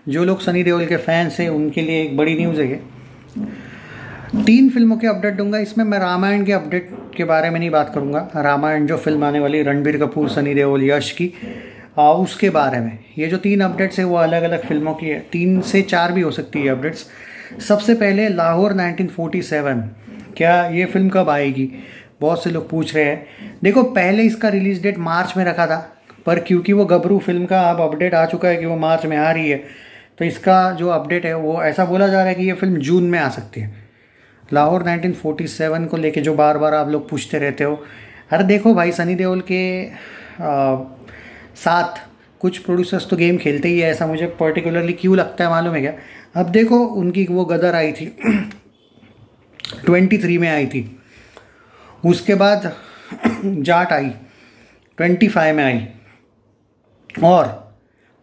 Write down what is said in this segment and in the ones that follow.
जो लोग सनी देओल के फैंस हैं उनके लिए एक बड़ी न्यूज़ है ये। 3 फिल्मों के अपडेट दूंगा इसमें। मैं रामायण के अपडेट के बारे में नहीं बात करूंगा। रामायण जो फिल्म आने वाली रणबीर कपूर, सनी देओल, यश की, उसके बारे में। ये जो 3 अपडेट्स है वो अलग अलग फिल्मों की है। 3 से 4 भी हो सकती है अपडेट्स। सबसे पहले लाहौर 1947, क्या ये फिल्म कब आएगी? बहुत से लोग पूछ रहे हैं। देखो, पहले इसका रिलीज डेट मार्च में रखा था, पर क्योंकि वो गबरू फिल्म का अब अपडेट आ चुका है कि वो मार्च में आ रही है, तो इसका जो अपडेट है वो ऐसा बोला जा रहा है कि ये फिल्म जून में आ सकती है। लाहौर 1947 को लेके जो बार बार आप लोग पूछते रहते हो, अरे देखो भाई, सनी देओल के साथ कुछ प्रोड्यूसर्स तो गेम खेलते ही है। ऐसा मुझे पर्टिकुलरली क्यों लगता है मालूम है क्या? अब देखो, उनकी वो गदर आई थी 23 में आई थी, उसके बाद जाट आई 25 में आई, और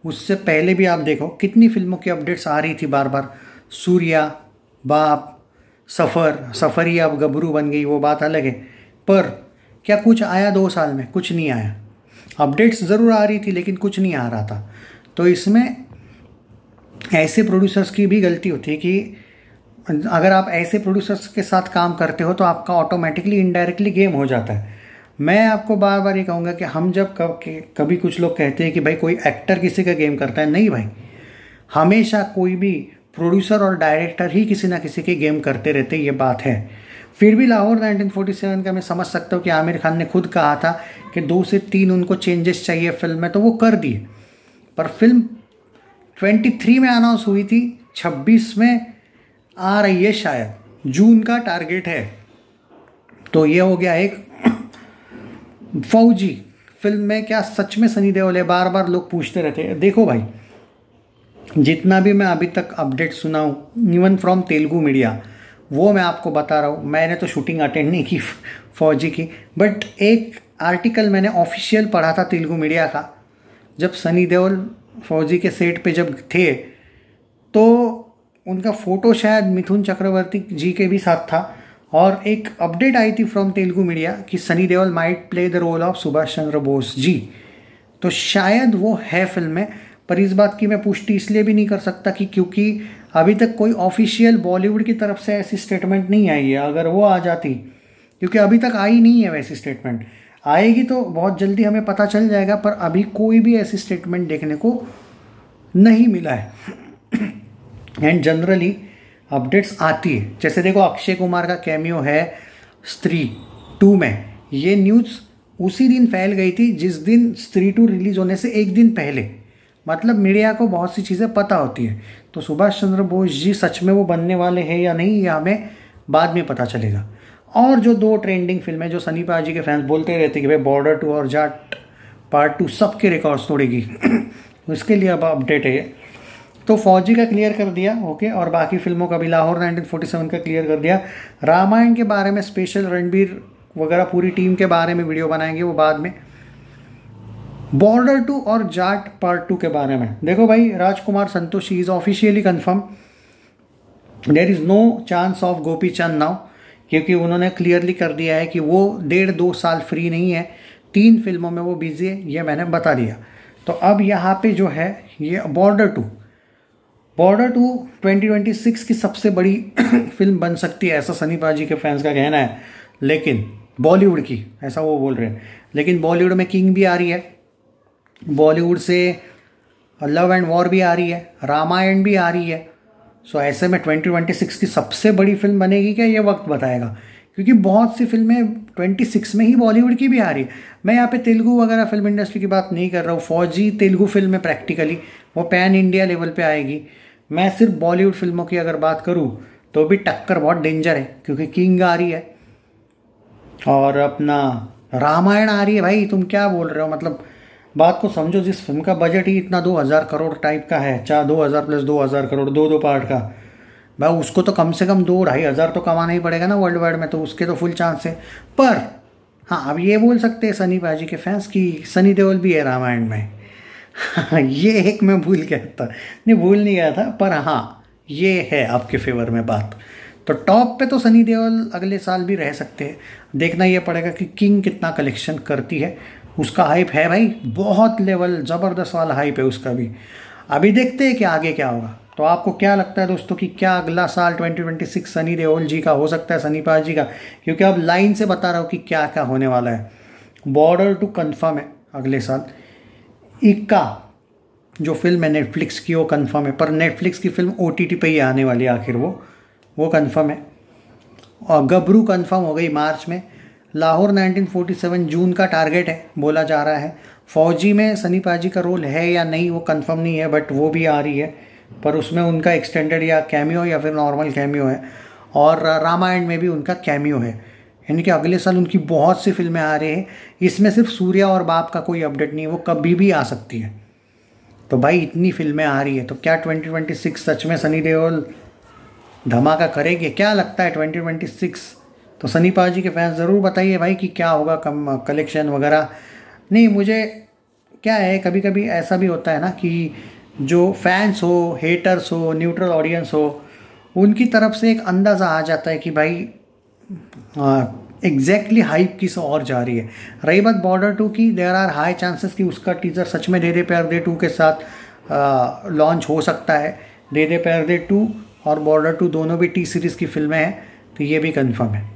उससे पहले भी आप देखो कितनी फिल्मों की अपडेट्स आ रही थी बार बार। सूर्या, बाप, सफ़र ही अब गबरू बन गई, वो बात अलग है। पर क्या कुछ आया 2 साल में? कुछ नहीं आया। अपडेट्स ज़रूर आ रही थी लेकिन कुछ नहीं आ रहा था। तो इसमें ऐसे प्रोड्यूसर्स की भी गलती होती है कि अगर आप ऐसे प्रोड्यूसर्स के साथ काम करते हो तो आपका ऑटोमेटिकली इनडायरेक्टली गेम हो जाता है। मैं आपको बार बार ये कहूँगा कि हम जब कभी कुछ लोग कहते हैं कि भाई कोई एक्टर किसी का गेम करता है, नहीं भाई, हमेशा कोई भी प्रोड्यूसर और डायरेक्टर ही किसी ना किसी के गेम करते रहते, ये बात है। फिर भी लाहौर 1947 का मैं समझ सकता हूँ कि आमिर खान ने खुद कहा था कि 2 से 3 उनको चेंजेस चाहिए फिल्म में, तो वो कर दिए। पर फिल्म 23 में अनाउंस हुई थी, 26 में आ रही है, शायद जून का टारगेट है। तो ये हो गया एक। फौजी फिल्म में क्या सच में सनी देओल है? बार बार लोग पूछते रहते हैं। देखो भाई, जितना भी मैं अभी तक अपडेट सुना हूँ, इवन फ्रॉम तेलुगु मीडिया, वो मैं आपको बता रहा हूँ। मैंने तो शूटिंग अटेंड नहीं की फौजी की, बट एक आर्टिकल मैंने ऑफिशियल पढ़ा था तेलुगु मीडिया का। जब सनी देओल फौजी के सेट पे जब थे तो उनका फ़ोटो शायद मिथुन चक्रवर्ती जी के भी साथ था, और एक अपडेट आई थी फ्रॉम तेलुगु मीडिया कि Sunny Deol might play the role of Subhash Chandra Bose ji. तो शायद वो है फिल्म में। पर इस बात की मैं पुष्टि इसलिए भी नहीं कर सकता कि क्योंकि अभी तक कोई ऑफिशियल बॉलीवुड की तरफ से ऐसी स्टेटमेंट नहीं आई है। अगर वो आ जाती, क्योंकि अभी तक आई नहीं है वैसी स्टेटमेंट, आएगी तो बहुत जल्दी हमें पता चल जाएगा। पर अभी कोई भी ऐसी स्टेटमेंट देखने को नहीं मिला है। एंड जनरली अपडेट्स आती है, जैसे देखो अक्षय कुमार का कैमियो है स्त्री 2 में। ये न्यूज़ उसी दिन फैल गई थी जिस दिन स्त्री 2 रिलीज होने से एक दिन पहले। मतलब मीडिया को बहुत सी चीज़ें पता होती है। तो सुभाष चंद्र बोस जी सच में वो बनने वाले हैं या नहीं, ये हमें बाद में पता चलेगा। और जो 2 ट्रेंडिंग फिल्में जो सनी पाजी के फैंस बोलते रहते कि भाई बॉर्डर 2 और जाट पार्ट 2 सबके रिकॉर्ड्स तोड़ेगी उसके लिए अब अपडेट है। तो फौजी का क्लियर कर दिया, ओके, और बाकी फिल्मों का भी, लाहौर 1947 का क्लियर कर दिया। रामायण के बारे में स्पेशल रणबीर वगैरह पूरी टीम के बारे में वीडियो बनाएंगे, वो बाद में। बॉर्डर 2 और जाट पार्ट 2 के बारे में देखो भाई, Rajkumar Santoshi is officially confirm. There is no chance of Gopi Chand now, क्योंकि उन्होंने क्लियरली कर दिया है कि वो 1.5-2 साल फ्री नहीं है, 3 फिल्मों में वो बिजी है, ये मैंने बता दिया। तो अब यहाँ पे जो है ये बॉर्डर 2 2026 की सबसे बड़ी फिल्म बन सकती है, ऐसा सनी पाजी के फैंस का कहना है। लेकिन बॉलीवुड की, ऐसा वो बोल रहे हैं। लेकिन बॉलीवुड में किंग भी आ रही है, बॉलीवुड से लव एंड वॉर भी आ रही है, रामायण भी आ रही है। सो ऐसे में 2026 की सबसे बड़ी फिल्म बनेगी क्या, ये वक्त बताएगा। क्योंकि बहुत सी फिल्में 26 में ही बॉलीवुड की भी आ रही है। मैं यहाँ पे तेलुगु वगैरह फिल्म इंडस्ट्री की बात नहीं कर रहा हूँ। फौजी तेलुगु फिल्म है, प्रैक्टिकली वो पैन इंडिया लेवल पे आएगी। मैं सिर्फ बॉलीवुड फिल्मों की अगर बात करूँ तो भी टक्कर बहुत डेंजर है, क्योंकि किंग आ रही है और अपना रामायण आ रही है। भाई तुम क्या बोल रहे हो? मतलब बात को समझो। जिस फिल्म का बजट ही इतना 2000 करोड़ टाइप का है, 2000 प्लस 2000 करोड़, 2 पार्ट का, भाई उसको तो कम से कम 2-2.5 हज़ार तो कमाना ही पड़ेगा ना वर्ल्ड वाइड में, तो उसके तो फुल चांस है। पर हाँ, अब ये बोल सकते हैं सनी पाजी के फैंस कि सनी देओल भी है रामायण में। ये एक मैं भूल गया था, नहीं भूल नहीं गया था, पर हाँ ये है आपके फेवर में बात। तो टॉप पे तो सनी देओल अगले साल भी रह सकते हैं। देखना ये पड़ेगा कि किंग कितना कलेक्शन करती है। उसका हाइप है भाई, बहुत लेवल ज़बरदस्त वाला हाइप है उसका भी। अभी देखते हैं कि आगे क्या होगा। तो आपको क्या लगता है दोस्तों कि क्या अगला साल 2026 सनी देओल जी का हो सकता है, सनी पाजी जी का? क्योंकि अब लाइन से बता रहा हूँ कि क्या क्या होने वाला है। बॉर्डर 2 कंफर्म है अगले साल। इक्का जो फिल्म है नेटफ्लिक्स की वो कंफर्म है, पर नेटफ्लिक्स की फिल्म OTT पे ही आने वाली है आखिर, वो कंफर्म है। और गबरू कंफर्म हो गई मार्च में। लाहौर 1947 जून का टारगेट है बोला जा रहा है। फौजी में सनी पाजी का रोल है या नहीं वो कंफर्म नहीं है, बट वो भी आ रही है, पर उसमें उनका एक्सटेंडेड या कैमियो या फिर नॉर्मल कैमियो है। और रामायण में भी उनका कैमियो है, यानी कि अगले साल उनकी बहुत सी फिल्में आ रही हैं। इसमें सिर्फ सूर्या और बाप का कोई अपडेट नहीं है, वो कभी भी आ सकती है। तो भाई इतनी फिल्में आ रही है, तो क्या 2026 सच में सनी देओल धमाका करेंगे? क्या लगता है 2026? तो सनी पाजी के फैंस ज़रूर बताइए भाई कि क्या होगा कलेक्शन वगैरह। नहीं, मुझे क्या है, कभी कभी ऐसा भी होता है ना कि जो फैंस हो, हेटर्स हो, न्यूट्रल ऑडियंस हो, उनकी तरफ से एक अंदाज़ा आ जाता है कि भाई एग्जैक्टली हाइप किस और जा रही है। रही बात बॉर्डर 2 की, देयर आर हाई चांसेस कि उसका टीज़र सच में दे दे प्यार दे 2 के साथ लॉन्च हो सकता है। दे दे प्यार दे 2 और बॉर्डर 2 दोनों भी T सीरीज़ की फिल्में हैं, तो ये भी कंफर्म है।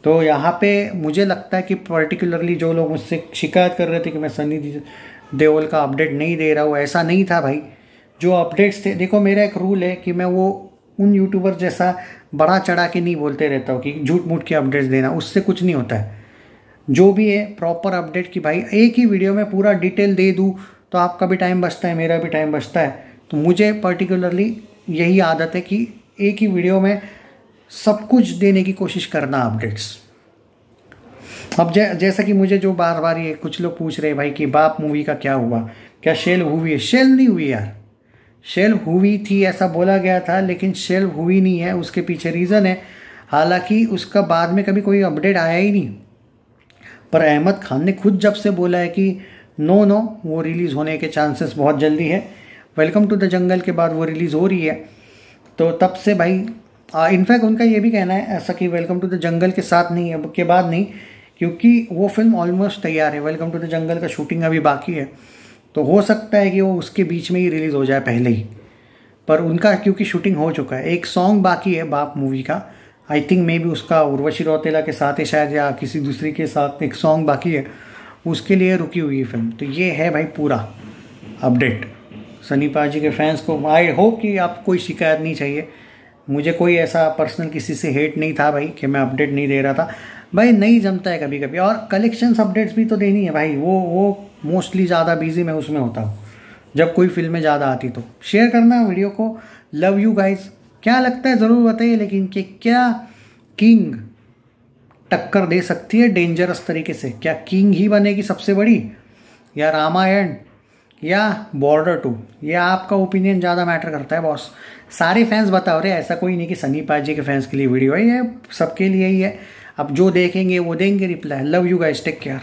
तो यहाँ पे मुझे लगता है कि पर्टिकुलरली जो लोग मुझसे शिकायत कर रहे थे कि मैं सनी देओल का अपडेट नहीं दे रहा हूँ, ऐसा नहीं था भाई। जो अपडेट्स थे, देखो मेरा एक रूल है कि मैं वो उन यूट्यूबर जैसा बड़ा चढ़ा के नहीं बोलते रहता हूँ कि झूठ मूठ के अपडेट्स देना, उससे कुछ नहीं होता है। जो भी है प्रॉपर अपडेट की भाई एक ही वीडियो में पूरा डिटेल दे दूँ तो आपका भी टाइम बचता है, मेरा भी टाइम बचता है। तो मुझे पर्टिकुलरली यही आदत है कि एक ही वीडियो में सब कुछ देने की कोशिश करना अपडेट्स। अब जैसा कि मुझे जो बार बार ये कुछ लोग पूछ रहे हैं भाई कि बाप मूवी का क्या हुआ, क्या शेल हुई है? शेल नहीं हुई यार, शेल हुई थी ऐसा बोला गया था, लेकिन शेल हुई नहीं है। उसके पीछे रीज़न है, हालांकि उसका बाद में कभी कोई अपडेट आया ही नहीं। पर अहमद खान ने खुद जब से बोला है कि नो वो रिलीज़ होने के चांसेस बहुत जल्दी है। वेलकम टू द जंगल के बाद वो रिलीज़ हो रही है, तो तब से भाई इनफैक्ट उनका ये भी कहना है ऐसा कि वेलकम टू द जंगल के साथ नहीं है, के बाद नहीं, क्योंकि वो फिल्म ऑलमोस्ट तैयार है। वेलकम टू द जंगल का शूटिंग अभी बाकी है, तो हो सकता है कि वो उसके बीच में ही रिलीज़ हो जाए पहले ही। पर उनका क्योंकि शूटिंग हो चुका है, एक सॉन्ग बाकी है बाप मूवी का, आई थिंक मे बी उसका उर्वशी रौतेला के साथ है शायद, या किसी दूसरी के साथ एक सॉन्ग बाकी है, उसके लिए रुकी हुई है फिल्म। तो ये है भाई पूरा अपडेट। सनी पाजी के फैंस को आई होप कि आप कोई शिकायत नहीं चाहिए। मुझे कोई ऐसा पर्सनल किसी से हेट नहीं था भाई कि मैं अपडेट नहीं दे रहा था। भाई नहीं जमता है कभी कभी, और कलेक्शंस अपडेट्स भी तो देनी है भाई। वो मोस्टली ज़्यादा बिजी मैं उसमें होता हूँ जब कोई फिल्में ज़्यादा आती। तो शेयर करना वीडियो को। Love you guys. क्या लगता है ज़रूर बताइए, लेकिन कि क्या किंग टक्कर दे सकती है डेंजरस तरीके से? क्या किंग ही बनेगी सबसे बड़ी, या रामायण, या बॉर्डर 2? ये आपका ओपिनियन ज़्यादा मैटर करता है बॉस। सारे फैंस बताओ रहे, ऐसा कोई नहीं कि सनी पाजी के फैंस के लिए वीडियो है, ये सबके लिए ही है। अब जो देखेंगे वो देंगे reply. Love you guys, take care.